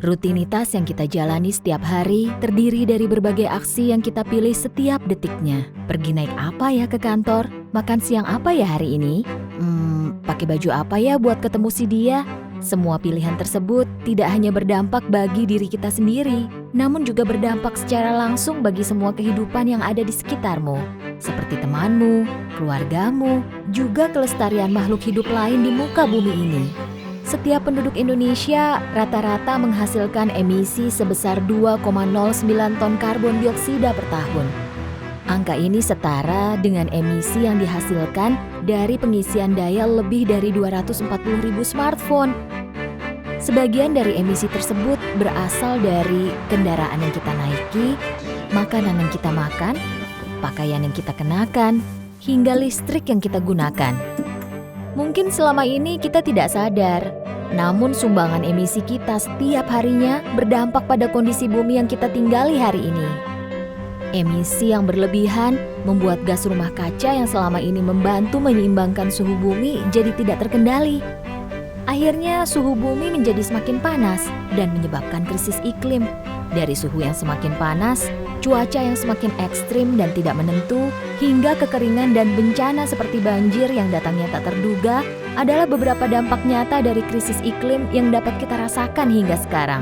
Rutinitas yang kita jalani setiap hari terdiri dari berbagai aksi yang kita pilih setiap detiknya. Pergi naik apa ya ke kantor? Makan siang apa ya hari ini? Pakai baju apa ya buat ketemu si dia? Semua pilihan tersebut tidak hanya berdampak bagi diri kita sendiri, namun juga berdampak secara langsung bagi semua kehidupan yang ada di sekitarmu, seperti temanmu, keluargamu, juga kelestarian makhluk hidup lain di muka bumi ini. Setiap penduduk Indonesia rata-rata menghasilkan emisi sebesar 2,09 ton karbon dioksida per tahun. Angka ini setara dengan emisi yang dihasilkan dari pengisian daya lebih dari 240.000 smartphone. Sebagian dari emisi tersebut berasal dari kendaraan yang kita naiki, makanan yang kita makan, pakaian yang kita kenakan, hingga listrik yang kita gunakan. Mungkin selama ini kita tidak sadar, namun sumbangan emisi kita setiap harinya berdampak pada kondisi bumi yang kita tinggali hari ini. Emisi yang berlebihan membuat gas rumah kaca yang selama ini membantu menyeimbangkan suhu bumi jadi tidak terkendali. Akhirnya suhu bumi menjadi semakin panas dan menyebabkan krisis iklim. Dari suhu yang semakin panas, cuaca yang semakin ekstrim dan tidak menentu, hingga kekeringan dan bencana seperti banjir yang datangnya tak terduga adalah beberapa dampak nyata dari krisis iklim yang dapat kita rasakan hingga sekarang.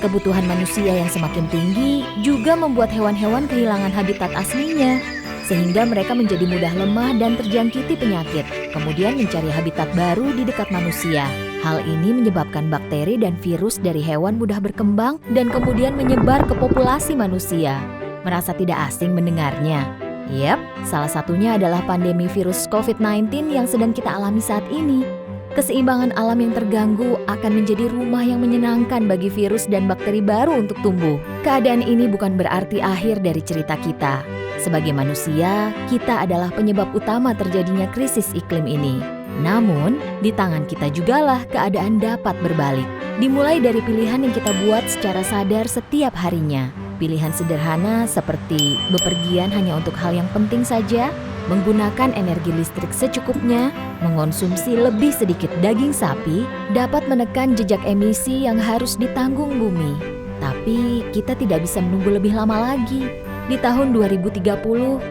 Kebutuhan manusia yang semakin tinggi juga membuat hewan-hewan kehilangan habitat aslinya, sehingga mereka menjadi mudah lemah dan terjangkiti penyakit, kemudian mencari habitat baru di dekat manusia. Hal ini menyebabkan bakteri dan virus dari hewan mudah berkembang dan kemudian menyebar ke populasi manusia. Merasa tidak asing mendengarnya? Yap, salah satunya adalah pandemi virus COVID-19 yang sedang kita alami saat ini. Keseimbangan alam yang terganggu akan menjadi rumah yang menyenangkan bagi virus dan bakteri baru untuk tumbuh. Keadaan ini bukan berarti akhir dari cerita kita. Sebagai manusia, kita adalah penyebab utama terjadinya krisis iklim ini. Namun, di tangan kita jugalah keadaan dapat berbalik. Dimulai dari pilihan yang kita buat secara sadar setiap harinya. Pilihan sederhana seperti bepergian hanya untuk hal yang penting saja, menggunakan energi listrik secukupnya, mengonsumsi lebih sedikit daging sapi, dapat menekan jejak emisi yang harus ditanggung bumi. Tapi kita tidak bisa menunggu lebih lama lagi. Di tahun 2030,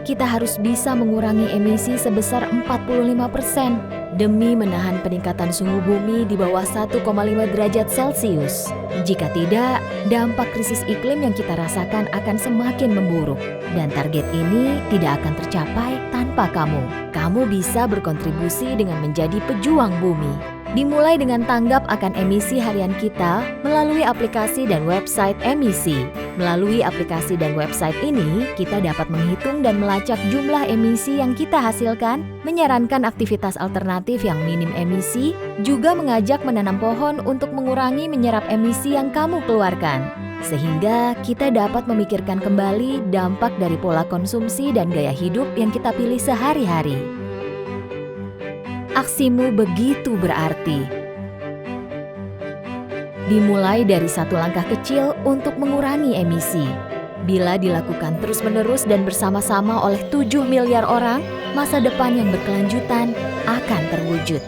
kita harus bisa mengurangi emisi sebesar 45% demi menahan peningkatan suhu bumi di bawah 1,5 derajat Celcius. Jika tidak, dampak krisis iklim yang kita rasakan akan semakin memburuk. Dan target ini tidak akan tercapai tanpa kamu. Kamu bisa berkontribusi dengan menjadi pejuang bumi. Dimulai dengan tanggap akan emisi harian kita melalui aplikasi dan website emisi. Melalui aplikasi dan website ini, kita dapat menghitung dan melacak jumlah emisi yang kita hasilkan, menyarankan aktivitas alternatif yang minim emisi, juga mengajak menanam pohon untuk mengurangi menyerap emisi yang kamu keluarkan. Sehingga kita dapat memikirkan kembali dampak dari pola konsumsi dan gaya hidup yang kita pilih sehari-hari. Aksimu begitu berarti. Dimulai dari satu langkah kecil untuk mengurangi emisi. Bila dilakukan terus-menerus dan bersama-sama oleh 7 miliar orang, masa depan yang berkelanjutan akan terwujud.